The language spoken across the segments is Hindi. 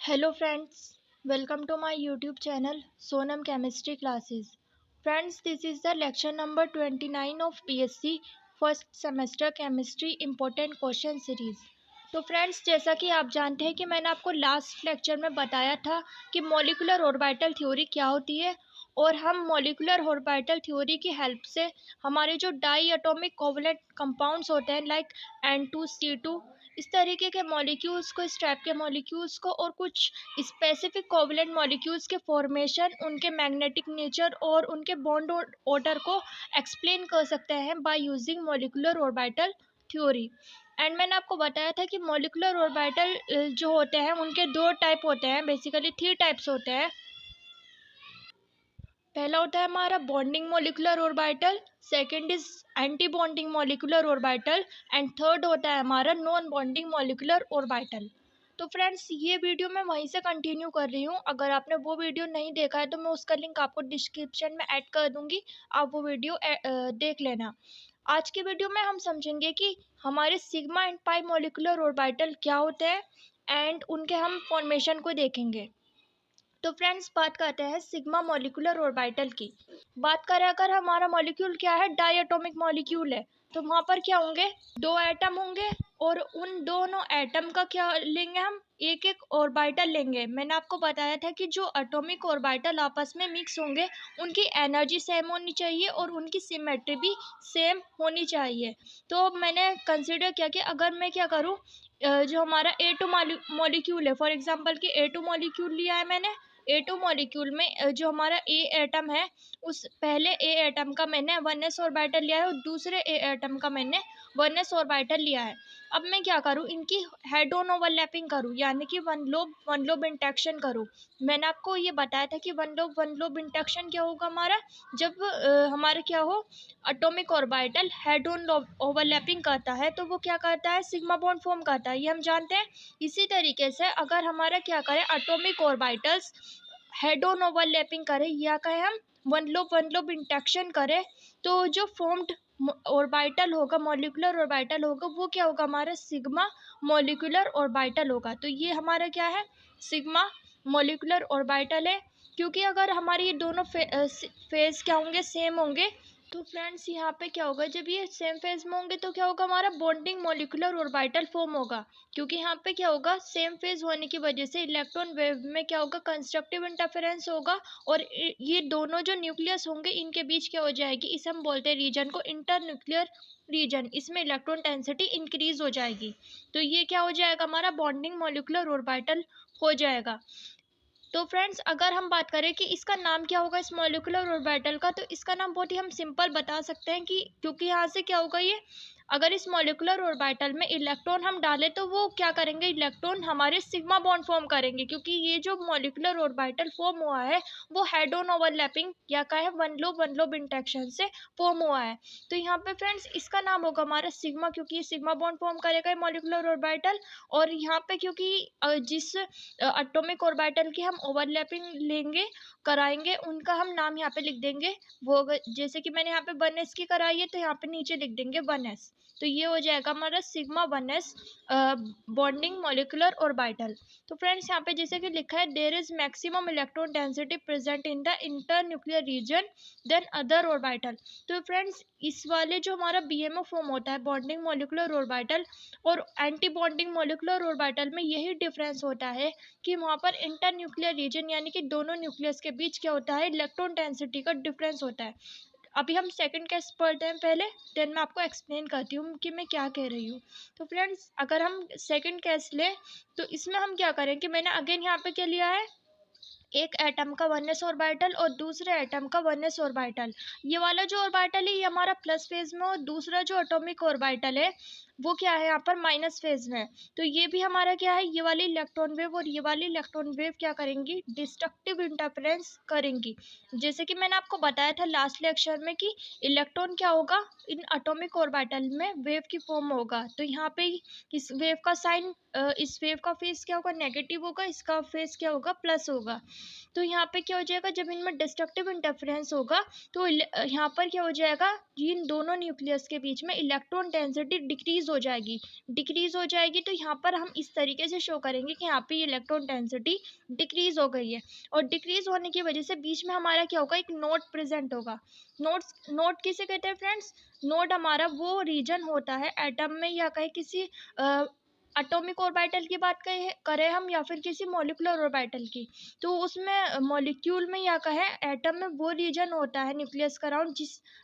Hello friends, welcome to my YouTube channel Sonam Chemistry Classes. Friends, this is the lecture number 29 of BSc first semester chemistry important question series. तो फ्रेंड्स, जैसा कि आप जानते हैं कि मैंने आपको लास्ट लेक्चर में बताया था कि मॉलिक्यूलर ऑर्बिटल थ्योरी क्या होती है और हम मॉलिक्यूलर ऑर्बिटल थ्योरी की हेल्प से हमारे जो डाई एटॉमिक कोवलेंट कंपाउंड्स होते हैं लाइक N2C2 इस तरीके के मॉलिक्यूल्स को, इस टाइप के मॉलिक्यूल्स को और कुछ स्पेसिफिक कोवलेंट मॉलिक्यूल्स के फॉर्मेशन, उनके मैग्नेटिक नेचर और उनके बॉन्ड ऑर्डर को एक्सप्लेन कर सकते हैं by using molecular orbital theory. And मैंने आपको बताया था कि मॉलिक्यूलर ऑर्बिटल जो होते हैं उनके दो टाइप होते हैं, बेसिकली 3 टाइप्स होते हैं। पहला होता है हमारा bonding molecular orbital, second is anti bonding molecular orbital and third होता है हमारा नॉन बॉन्डिंग मॉलिक्यूलर ऑर्बिटल। तो फ्रेंड्स, ये वीडियो मैं वहीं से कंटिन्यू कर रही हूँ। अगर आपने वो वीडियो नहीं देखा है तो मैं उसका लिंक आपको डिस्क्रिप्शन में ऐड कर दूंगी, आप वो वीडियो देख लेना। आज की वीडियो में हम समझेंगे कि हमारे sigma and pi molecular orbital क्या होते हैं एंड उनके हम फॉर्मेशन को देखेंगे। तो फ्रेंड्स, बात करते हैं सिग्मा मॉलिक्यूलर ऑर्बिटल की। बात करें अगर हमारा मॉलिक्यूल क्या है, डाई एटॉमिक मॉलिक्यूल है, तो वहाँ पर क्या होंगे, 2 एटम होंगे और उन दोनों एटम का क्या लेंगे, हम एक एक ऑर्बिटल लेंगे। मैंने आपको बताया था कि जो एटॉमिक ऑर्बिटल आपस में मिक्स होंगे उनकी एनर्जी सेम होनी चाहिए और उनकी सिमेट्री भी सेम होनी चाहिए। तो मैंने कंसिडर किया कि अगर मैं क्या करूँ, जो हमारा A2 मॉलिक्यूल है, फॉर एग्जांपल कि A2 मॉलिक्यूल लिया है मैंने। A2 मॉलिक्यूल में जो हमारा A एटम है, उस पहले A एटम का मैंने 1s ऑर्बिटल लिया है और दूसरे A एटम का मैंने 1s ऑर्बिटल लिया है। अब मैं क्या करूँ, इनकी हेड ऑन ओवरलैपिंग करूँ, यानी कि वन लोब इंटरेक्शन करूँ। मैंने आपको ये बताया था कि वन लोब इंटरेक्शन क्या होगा हमारा, जब हमारा क्या हो, atomic orbital head on overlapping करता है तो वो क्या करता है, सिग्मा बॉन्ड फॉर्म करता है, ये हम जानते हैं। इसी तरीके से अगर हमारा क्या करें, atomic orbitals head on overlapping करें या कहें हम वन लोब इंटरेक्शन करें, तो जो फॉर्म्ड ऑर्बिटल होगा, मॉलिक्यूलर ऑर्बिटल होगा, वो क्या होगा, हमारा सिग्मा मॉलिक्यूलर ऑर्बिटल होगा। तो ये हमारा क्या है, सिग्मा मॉलिक्यूलर ऑर्बिटल है। क्योंकि अगर हमारे ये दोनों फेज क्या होंगे, सेम होंगे, तो फ्रेंड्स यहाँ पे क्या होगा, जब ये सेम फेज में होंगे तो क्या होगा, हमारा बॉन्डिंग मॉलिक्यूलर ऑर्बिटल फॉर्म होगा। क्योंकि यहाँ पे क्या होगा, सेम फेज होने की वजह से इलेक्ट्रॉन वेव में क्या होगा, कंस्ट्रक्टिव इंटरफेरेंस होगा और ये दोनों जो न्यूक्लियस होंगे इनके बीच क्या हो जाएगी, इसे हम बोलते हैं रीजन को इंटर न्यूक्लियर रीजन। इसमें इलेक्ट्रॉन डेंसिटी इंक्रीज हो जाएगी, तो ये क्या हो जाएगा, हमारा बॉन्डिंग मॉलिक्यूलर ऑर्बिटल हो जाएगा। तो फ्रेंड्स, अगर हम बात करें कि इसका नाम क्या होगा इस मॉलिक्यूलर ऑर्बिटल का, तो इसका नाम बहुत ही हम सिंपल बता सकते हैं कि क्योंकि यहाँ से क्या होगा, ये अगर इस मॉलिक्यूलर ऑर्बिटल में इलेक्ट्रॉन हम डालें तो वो क्या करेंगे, इलेक्ट्रॉन हमारे सिग्मा बॉन्ड फॉर्म करेंगे। क्योंकि ये जो मॉलिक्यूलर ऑर्बिटल फॉर्म हुआ है वो हेड ऑन ओवरलैपिंग या का है वन लोब इंटरेक्शन से फॉर्म हुआ है। तो यहाँ पे फ्रेंड्स इसका नाम होगा हमारा सिग्मा, क्योंकि ये सिग्मा बॉन्ड फॉर्म करेगा मॉलिक्यूलर ऑर्बिटल। और यहाँ पे क्योंकि जिस एटॉमिक ऑर्बिटल की हम ओवरलैपिंग लेंगे, कराएंगे, उनका हम नाम यहाँ पे लिख देंगे। वो जैसे कि मैंने यहाँ पे 1s की कराई है तो यहाँ पे नीचे लिख देंगे 1s। तो ये हो जाएगा हमारा sigma 1s bonding molecular orbital. तो फ्रेंड्स यहाँ पे जैसे कि लिखा है, there is maximum electron density present in the inter nuclear region than other orbital. तो फ्रेंड्स इस वाले जो हमारा BMO फॉर्म होता है, बॉन्डिंग मॉलिक्यूलर ऑर्बिटल, और एंटी बॉन्डिंग मॉलिक्यूलर ऑर्बिटल में यही डिफरेंस होता है कि वहाँ पर इंटर न्यूक्लियर रीजन यानी कि दोनों न्यूक्लियस के बीच क्या होता है, इलेक्ट्रॉन डेंसिटी का डिफरेंस होता है। अभी हम सेकंड केस पढ़ते हैं पहले, देन मैं आपको एक्सप्लेन करती हूँ कि मैं क्या कह रही हूँ। तो फ्रेंड्स अगर हम सेकंड केस लें तो इसमें हम क्या करें कि मैंने अगेन यहाँ पे क्या लिया है, एक एटम का 1s ऑर्बिटल और दूसरे एटम का 1s ऑर्बिटल। ये वाला जो ऑर्बिटल है ये हमारा प्लस फेज में और दूसरा जो एटॉमिक ऑर्बिटल है वो क्या है, यहाँ पर माइनस फेज में है। तो ये भी हमारा क्या है, ये वाली इलेक्ट्रॉन वेव और ये वाली इलेक्ट्रॉन वेव क्या करेंगी, डिस्ट्रक्टिव इंटरफेरेंस करेंगी। जैसे कि मैंने आपको बताया था लास्ट लेक्चर में कि इलेक्ट्रॉन क्या होगा, इन एटॉमिक ऑर्बिटल में वेव की फॉर्म होगा। तो यहाँ पे इस वेव का साइन, इस वेव का फेज क्या होगा, नेगेटिव होगा, इसका फेज क्या होगा, प्लस होगा। तो यहाँ पे क्या हो जाएगा, जब इनमें डिस्ट्रक्टिव इंटरफेरेंस होगा तो यहाँ पर क्या हो जाएगा, इन दोनों न्यूक्लियस के बीच में इलेक्ट्रॉन डेंसिटी डिक्रीज हो जाएगी, डिक्रीज हो जाएगी। तो यहाँ पर हम इस तरीके से शो करेंगे कि यहाँ पे इलेक्ट्रॉन डेंसिटी डिक्रीज हो गई है, और डिक्रीज होने की वजह से बीच में हमारा क्या होगा, एक नोड प्रेजेंट होगा। नोड किसे कहते हैं फ्रेंड्स? नोड हमारा वो रीजन होता है एटम में, या कहीं किसी एटॉमिक ऑर्बिटल की बात करें हम, या फिर किसी मॉलिक्यूलर ऑर्बिटल की, तो उसमें मॉलिक्यूल में या कहें एटम में वो रीजन होता है न्यूक्लियस का अराउंड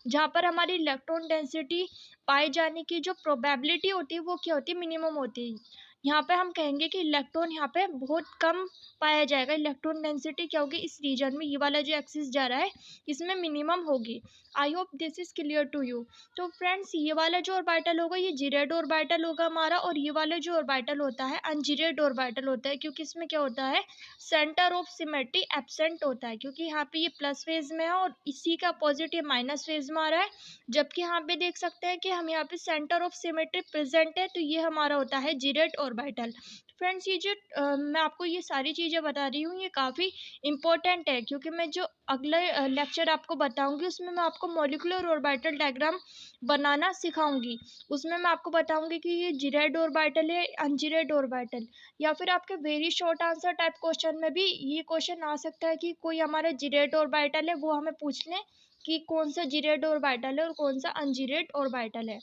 जहाँ पर हमारी इलेक्ट्रॉन डेंसिटी पाए जाने की जो प्रोबेबिलिटी होती है वो क्या होती है, मिनिमम होती है। यहाँ पे हम कहेंगे कि इलेक्ट्रॉन यहाँ पे बहुत कम पाया जाएगा, इलेक्ट्रॉन डेंसिटी क्या होगी इस रीजन में, ये वाला जो एक्सिस जा रहा है इसमें मिनिमम होगी। I hope this is clear to you. तो फ्रेंड्स ये वाला जो ऑर्बिटल होगा ये जीरेड ऑर्बिटल होगा हमारा, और ये वाला जो ऑर्बिटल होता है अनजीरेड ऑर्बिटल होता है, क्योंकि इसमें क्या होता है, सेंटर ऑफ सिमेट्री एब्सेंट होता है, क्योंकि यहाँ पे ये प्लस फेज में है और इसी का अपोजिट ये माइनस फेज में आ रहा है। जबकि यहाँ पे देख सकते हैं कि हम यहाँ पे सेंटर ऑफ सिमेट्री प्रेजेंट है, तो ये हमारा होता है जीरेड ऑर्बिटल। फ्रेंड्स ये जो मैं आपको ये सारी चीज़ें बता रही हूँ ये काफ़ी इंपॉर्टेंट है, क्योंकि मैं जो अगले लेक्चर आपको बताऊंगी उसमें मैं आपको मॉलिक्यूलर ऑर्बिटल डायग्राम बनाना सिखाऊंगी। उसमें मैं आपको बताऊंगी कि ये जीरेड ऑर्बिटल है अनजीरेड ऑर्बिटल, या फिर आपके very short answer type question में भी ये क्वेश्चन आ सकता है कि कोई हमारा जीरेड ऑर्बिटल है वो हमें पूछ लें कि कौन सा जीरेड ऑर्बिटल है और कौन सा अनजीरेड ऑर्बिटल है।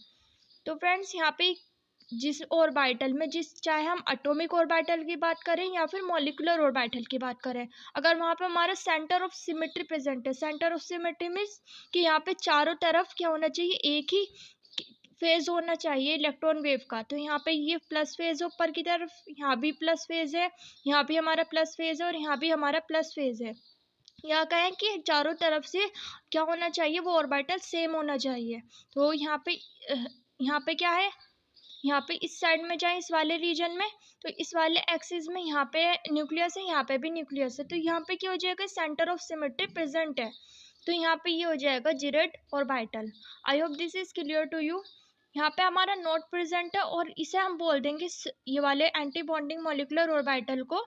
तो फ्रेंड्स यहाँ पे जिस ऑर्बिटल में चाहे हम एटॉमिक ऑर्बिटल की बात करें या फिर मॉलिक्यूलर ऑर्बिटल की बात करें, अगर वहाँ पे हमारा सेंटर ऑफ सिमेट्री प्रेजेंट है, सेंटर ऑफ सिमेट्री मीन्स कि यहाँ पे चारों तरफ क्या होना चाहिए, एक ही फेज होना चाहिए इलेक्ट्रॉन वेव का। तो यहाँ पे ये प्लस फेज है ऊपर की तरफ, यहाँ भी प्लस फेज है, यहाँ भी हमारा प्लस फेज है और यहाँ भी हमारा प्लस फेज है। या कहें कि चारों तरफ से क्या होना चाहिए, वो ऑर्बिटल सेम होना चाहिए। तो यहाँ पे क्या है, यहाँ पे इस साइड में जाए इस वाले रीजन में, तो इस वाले एक्सिस में यहाँ पे न्यूक्लियस है, यहाँ पे भी न्यूक्लियस है, तो यहाँ पे क्या हो जाएगा, सेंटर ऑफ सिमेट्री प्रेजेंट है, तो यहाँ पे ये हो जाएगा gerade orbital. I hope this is clear to you. यहाँ पे हमारा नोट प्रेजेंट है और इसे हम बोल देंगे ये वाले एंटी बॉन्डिंग मॉलिक्यूलर ऑर्बिटल को,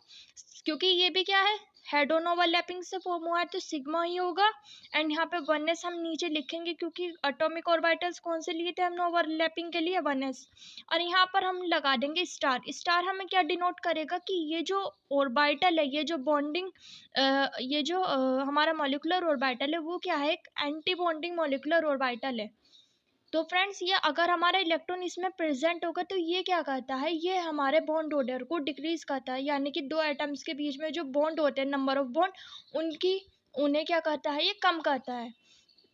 क्योंकि ये भी क्या है, हेड ऑन ओवरलैपिंग से फॉर्म हुआ है तो सिग्मा ही होगा। एंड यहाँ पे 1s हम नीचे लिखेंगे, क्योंकि एटॉमिक ऑर्बिटल्स कौन से लिए थे हमने ओवरलैपिंग के लिए, 1s। और यहाँ पर हम लगा देंगे स्टार। स्टार हमें क्या डिनोट करेगा कि ये जो ऑर्बिटल है, ये जो बॉन्डिंग ये जो हमारा मॉलिक्यूलर ऑर्बिटल है वो क्या है, एक एंटी बॉन्डिंग मॉलिक्यूलर ऑर्बिटल है। तो फ्रेंड्स ये अगर हमारा इलेक्ट्रॉन इसमें प्रेजेंट होगा तो ये क्या करता है, ये हमारे बॉन्ड ऑर्डर को डिक्रीज करता है, यानी कि दो एटम्स के बीच में जो बॉन्ड होते हैं, नंबर ऑफ बॉन्ड उन्हें क्या करता है, ये कम करता है।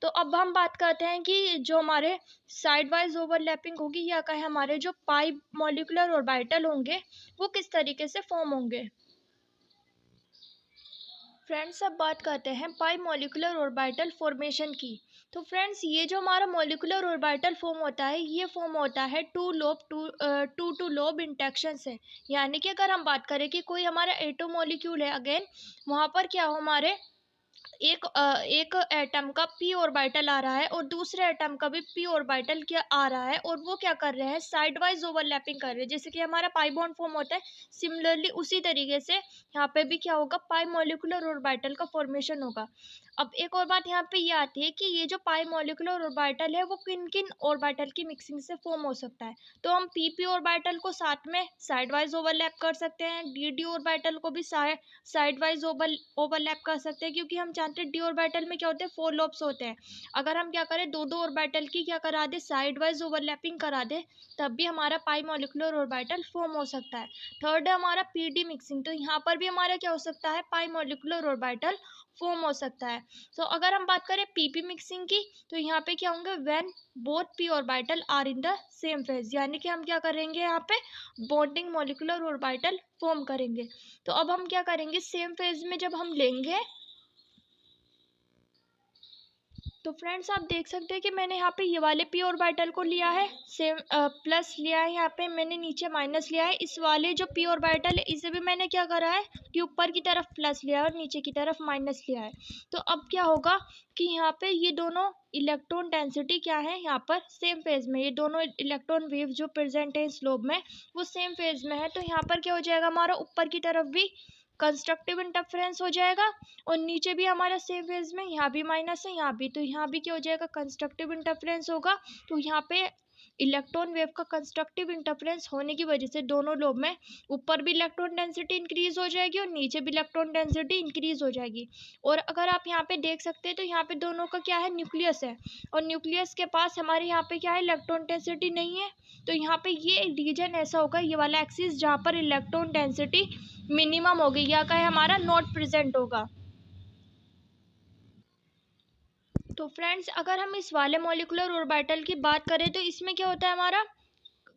तो अब हम बात करते हैं कि जो हमारे साइड वाइज ओवरलैपिंग होगी, या कहें हमारे जो पाई मॉलिक्यूलर ऑर्बिटल होंगे वो किस तरीके से फॉर्म होंगे। फ्रेंड्स अब बात करते हैं पाई मॉलिक्यूलर ऑर्बिटल फॉर्मेशन की। तो फ्रेंड्स ये जो हमारा मॉलिक्यूलर ऑर्बिटल फॉर्म होता है ये फॉर्म होता है टू लोब इंटरेक्शन से। यानी कि अगर हम बात करें कि कोई हमारा एटो मॉलिक्यूल है, अगेन वहाँ पर क्या हो, हमारे एक एटम का पी ऑर्बिटल आ रहा है और दूसरे एटम का भी पी ऑर्बिटल क्या आ रहा है, और वो क्या कर रहे हैं, साइड वाइज ओवरलैपिंग कर रहे हैं, जैसे कि हमारा पाई बॉन्ड फॉर्म होता है। सिमिलरली उसी तरीके से यहाँ पे भी क्या होगा, पाई मॉलिक्यूलर ऑर्बिटल का फॉर्मेशन होगा। अब एक और बात यहाँ पे ये आती है कि ये जो पाई मॉलिक्यूलर ऑर्बिटल है वो किन किन ऑर्बिटल की मिक्सिंग से फॉर्म हो सकता है। तो हम पी ऑर्बिटल को साथ में साइड वाइज ओवरलैप कर सकते हैं, डी ऑर्बिटल को भी साइड वाइज ओवरलैप कर सकते हैं, क्योंकि हम जानते हैं डी ऑर्बिटल में क्या होते हैं, 4 लोब्स होते हैं। अगर हम क्या करें, दो ऑर्बिटल की क्या करा दे, साइड वाइज ओवरलैपिंग करा दे, तब भी हमारा पाई मॉलिक्यूलर ऑर्बिटल फॉर्म हो सकता है। थर्ड है हमारा पीडी मिक्सिंग, तो यहाँ पर भी हमारा क्या हो सकता है, पाई मॉलिक्यूलर ऑर्बिटल फॉर्म हो सकता है। तो अगर हम बात करें पीपी मिक्सिंग की, तो यहाँ पे क्या होंगे, when both P orbital are in the same phase, यानी कि हम क्या करेंगे, यहाँ पे बॉन्डिंग मॉलिक्यूलर ऑर्बिटल फॉर्म करेंगे। तो अब हम क्या करेंगे, सेम फेज में जब हम लेंगे, तो फ्रेंड्स आप देख सकते हैं कि मैंने यहाँ पे ये वाले पी ऑर्बिटल को लिया है, सेम प्लस लिया है, यहाँ पे मैंने नीचे माइनस लिया है। इस वाले जो पी ऑर्बिटल है इसे भी मैंने क्या करा है कि ऊपर की तरफ प्लस लिया है और नीचे की तरफ माइनस लिया है। तो अब क्या होगा कि यहाँ पे ये दोनों इलेक्ट्रॉन डेंसिटी क्या है, यहाँ पर सेम फेज में, ये दोनों इलेक्ट्रॉन वेव जो प्रेजेंट है इस लोब में वो सेम फेज में है। तो यहाँ पर क्या हो जाएगा, हमारा ऊपर की तरफ भी कंस्ट्रक्टिव इंटरफेरेंस हो जाएगा और नीचे भी हमारा सेम फेज में, यहाँ भी माइनस है यहाँ भी, तो यहाँ भी क्या हो जाएगा, कंस्ट्रक्टिव इंटरफेरेंस होगा। तो यहाँ पे इलेक्ट्रॉन वेव का कंस्ट्रक्टिव इंटरफेरेंस होने की वजह से दोनों लोब में ऊपर भी इलेक्ट्रॉन डेंसिटी इंक्रीज हो जाएगी और नीचे भी इलेक्ट्रॉन डेंसिटी इंक्रीज हो जाएगी। और अगर आप यहाँ पे देख सकते हैं तो यहाँ पे दोनों का क्या है, न्यूक्लियस है, और न्यूक्लियस के पास हमारे यहाँ पे क्या है, इलेक्ट्रॉन डेंसिटी नहीं है। तो यहाँ पे ये रीजन ऐसा होगा, ये वाला एक्सिस, जहाँ पर इलेक्ट्रॉन डेंसिटी मिनिमम होगी या का है हमारा नॉट प्रेजेंट होगा। तो फ्रेंड्स अगर हम इस वाले मॉलिक्यूलर ऑर्बिटल की बात करें तो इसमें क्या होता है, हमारा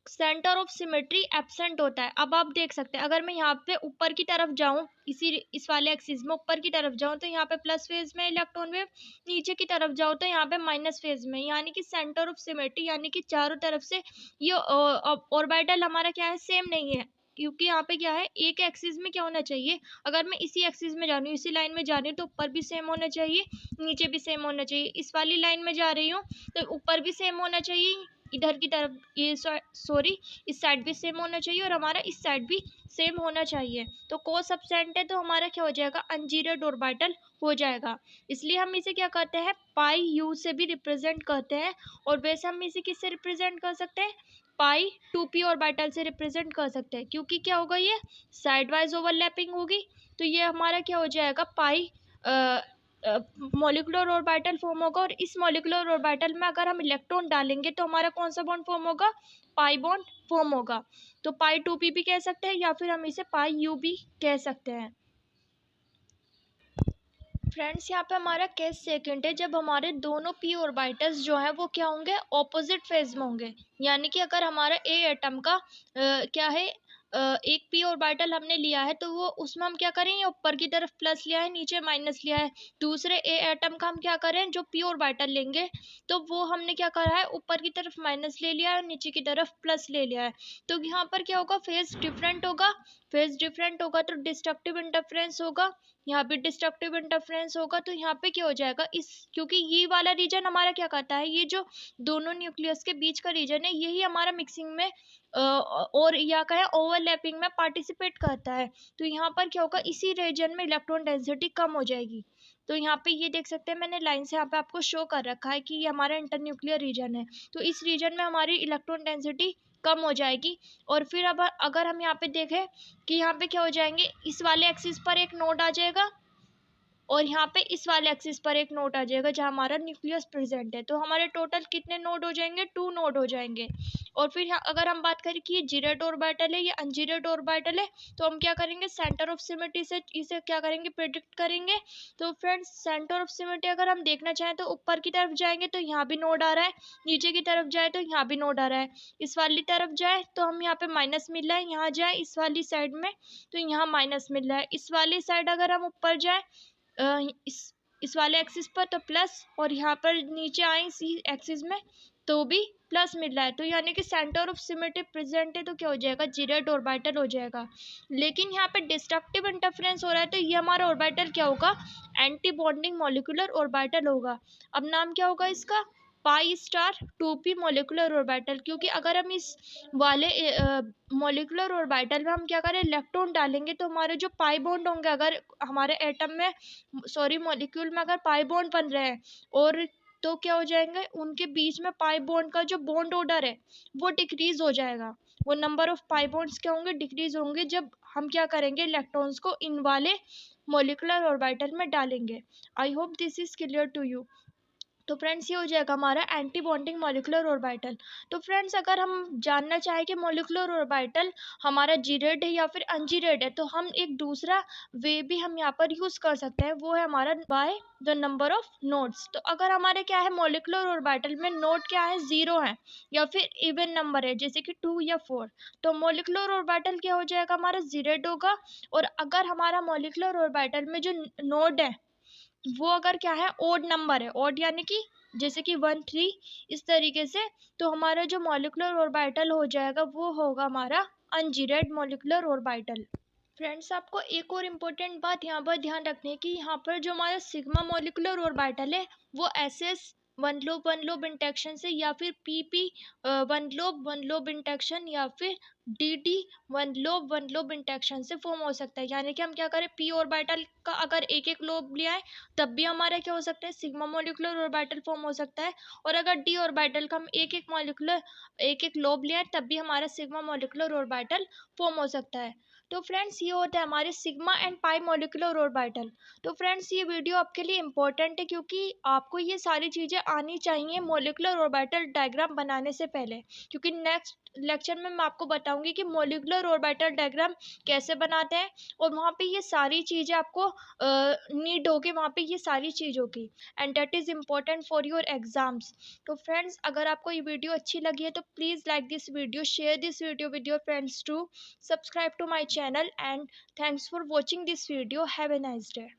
सेंटर ऑफ सिमेट्री एब्सेंट होता है। अब आप देख सकते हैं अगर मैं यहाँ पे ऊपर की तरफ जाऊँ, इस वाले एक्सिस में ऊपर की तरफ जाऊँ तो यहाँ पे प्लस फेज में इलेक्ट्रॉन वेव, नीचे की तरफ जाओ तो यहाँ पे माइनस फेज में, यानी कि सेंटर ऑफ सिमेट्री यानी कि चारों तरफ से ये ऑर्बिटल हमारा क्या है, सेम नहीं है। क्योंकि यहाँ पे क्या है, एक एक्सिस में क्या होना चाहिए, अगर मैं इसी एक्सिस में जा रही हूँ, इसी लाइन में जा रही हूँ तो ऊपर भी सेम होना चाहिए, नीचे भी सेम होना चाहिए। इस वाली लाइन में जा रही हूँ तो ऊपर भी सेम होना चाहिए, इधर की तरफ ये सॉरी इस साइड भी सेम होना चाहिए और हमारा इस साइड भी सेम होना चाहिए। तो कोस एब्सेंट है तो हमारा क्या हो जाएगा, अनजीरोड ऑर्बिटल हो जाएगा। इसलिए हम इसे क्या कहते हैं, पाई यू से भी रिप्रेजेंट करते हैं। और वैसे हम इसे किससे रिप्रेजेंट कर सकते हैं, पाई 2p ऑर्बिटल से रिप्रेजेंट कर सकते हैं, क्योंकि क्या होगा, ये साइड वाइज ओवरलैपिंग होगी। तो ये हमारा क्या हो जाएगा, पाई मॉलिक्यूलर ऑर्बिटल फॉर्म होगा। और इस मॉलिक्यूलर ऑर्बिटल में अगर हम इलेक्ट्रॉन डालेंगे तो हमारा कौन सा बॉन्ड फॉर्म होगा, पाई बॉन्ड फॉर्म होगा। तो पाई 2p भी कह सकते हैं या फिर हम इसे पाई यू भी कह सकते हैं। फ्रेंड्स यहाँ पे हमारा केस सेकंड है, जब हमारे दोनों p ऑर्बिटल्स जो है वो क्या होंगे, ऑपोजिट फेज में होंगे। यानी कि अगर हमारा ए एटम का क्या है, एक p ऑर्बिटल हमने लिया है तो वो उसमें हम क्या करें, ऊपर की तरफ प्लस लिया है, नीचे माइनस लिया है। दूसरे ए एटम का हम क्या करें, जो p ऑर्बिटल लेंगे तो वो हमने क्या करा है, ऊपर की तरफ माइनस ले लिया है और नीचे की तरफ प्लस ले लिया है। तो यहाँ पर क्या होगा, फेज डिफरेंट होगा। फेज डिफरेंट होगा तो डिस्ट्रक्टिव इंटरफेरेंस होगा, यहाँ पे डिस्ट्रक्टिव इंटरफेरेंस होगा। तो यहाँ पे क्या हो जाएगा, इस क्योंकि ये वाला रीजन हमारा क्या करता है, ये जो दोनों न्यूक्लियस के बीच का रीजन है यही हमारा मिक्सिंग में और या कहे ओवरलैपिंग में पार्टिसिपेट करता है। तो यहाँ पर क्या होगा, इसी रीजन में इलेक्ट्रॉन डेंसिटी कम हो जाएगी। तो यहाँ पे ये देख सकते हैं, मैंने लाइन से यहाँ पे आपको शो कर रखा है कि ये हमारा इंटरन्यूक्लियर रीजन है। तो इस रीजन में हमारी इलेक्ट्रॉन डेंसिटी कम हो जाएगी। और फिर अब अगर हम यहाँ पे देखें कि यहाँ पे क्या हो जाएंगे, इस वाले एक्सिस पर एक नोड आ जाएगा और यहाँ पे इस वाले एक्सिस पर एक नोड आ जाएगा जहाँ हमारा न्यूक्लियस प्रेजेंट है। तो हमारे टोटल कितने नोड हो जाएंगे, 2 नोड हो जाएंगे। और फिर अगर हम बात करें कि ये जीरेड ऑर्बिटल है, ये अनजीरेड ऑर्बिटल है, तो हम क्या करेंगे, सेंटर ऑफ सिमेट्री से इसे क्या करेंगे, प्रेडिक्ट करेंगे। तो फ्रेंड्स सेंटर ऑफ सिमेट्री अगर हम देखना चाहें तो ऊपर की तरफ जाएंगे तो यहाँ भी नोड आ रहा है, नीचे की तरफ जाए तो यहाँ भी नोड आ रहा है। इस वाली तरफ जाए तो हम यहाँ पे माइनस मिल रहा है, यहाँ जाए इस वाली साइड में तो यहाँ माइनस मिल रहा है। इस वाली साइड अगर हम ऊपर जाए इस वाले एक्सिस पर तो प्लस, और यहाँ पर नीचे आए इसी एक्सिस में तो भी प्लस मिल रहा है। तो यानी कि सेंटर ऑफ सिमेट्री प्रेजेंट है तो क्या हो जाएगा, जीरेड ऑर्बिटल हो जाएगा। लेकिन यहाँ पे डिस्ट्रक्टिव इंटरफेरेंस हो रहा है तो ये हमारा ऑर्बिटल क्या होगा, एंटी बॉन्डिंग मॉलिक्यूलर ऑर्बिटल होगा। अब नाम क्या होगा इसका, pi star 2p molecular orbital. क्योंकि अगर हम इस वाले मॉलिक्यूलर ऑर्बिटल में हम क्या करें, इलेक्ट्रॉन डालेंगे तो हमारे जो पाई बॉन्ड होंगे, अगर हमारे एटम में सॉरी मॉलिक्यूल में अगर पाई बॉन्ड बन रहे हैं और तो क्या हो जाएंगे, उनके बीच में पाई बॉन्ड का जो बॉन्ड ऑर्डर है वो डिक्रीज हो जाएगा। वो नंबर ऑफ पाई बॉन्ड्स क्या होंगे, डिक्रीज होंगे जब हम क्या करेंगे, इलेक्ट्रॉन्स को इन वाले मॉलिक्यूलर ऑर्बिटल में डालेंगे। I hope this is clear to you. तो फ्रेंड्स ये हो जाएगा हमारा एंटी बॉन्डिंग मॉलिक्यूलर ऑर्बिटल। तो फ्रेंड्स अगर हम जानना चाहें कि मॉलिक्यूलर ऑर्बिटल हमारा जीरेड है या फिर अनजीरेड है तो हम एक दूसरा वे भी हम यहाँ पर यूज कर सकते हैं, वो है हमारा by the number of nodes. तो अगर हमारे क्या है, मॉलिक्यूलर ऑर्बिटल में नोड क्या है, 0 है या फिर इवन नंबर है जैसे कि 2 या 4, तो मॉलिक्यूलर ऑर्बिटल क्या हो जाएगा, हमारा जीरेड होगा। और अगर हमारा मॉलिक्यूलर ऑर्बिटल में जो नोड है वो अगर क्या है, ओड नंबर है, ओड यानी कि जैसे कि 1 3 इस तरीके से, तो हमारा जो मॉलिक्यूलर ऑर्बिटल हो जाएगा वो होगा हमारा अनजीरेड मॉलिक्यूलर ऑर्बिटल। फ्रेंड्स आपको एक और इम्पोर्टेंट बात यहाँ पर ध्यान रखनी है कि यहाँ पर जो हमारा सिग्मा मॉलिक्यूलर ऑर्बिटल है वो एसएस वन लोब इंटरेक्शन से, या फिर PP वन लोब इंटरेक्शन, या फिर DD वन लोब इंटरेक्शन से फॉर्म हो सकता है। यानी कि हम क्या करें, p ऑर्बिटल का अगर एक एक लोब लिया है तब भी हमारा क्या हो सकता है, सिग्मा मोलिकुलर ऑर्बिटल फॉर्म हो सकता है। और अगर d ऑर्बिटल का हम एक एक लोब लिया है तब भी हमारा सिग्मा मोलिकुलर ऑर्बिटल फॉर्म हो सकता है। तो फ्रेंड्स ये होता है हमारे sigma and pi molecular orbital. तो फ्रेंड्स ये वीडियो आपके लिए इम्पोर्टेंट है, क्योंकि आपको ये सारी चीज़ें आनी चाहिए मोलिकुलर ऑर्बिटल डायग्राम बनाने से पहले। क्योंकि नेक्स्ट लेक्चर में मैं आपको बताऊंगी कि मोलिकुलर ऑर्बिटल डायग्राम कैसे बनाते हैं, और वहाँ पे ये सारी चीज़ें आपको नीड होगी, वहाँ पे ये सारी चीज़ों की, and that is important for your exams. तो फ्रेंड्स अगर आपको ये वीडियो अच्छी लगी है तो please like this video, share this video with your friends too, subscribe to my channel, and thanks for watching this video. Have a nice day.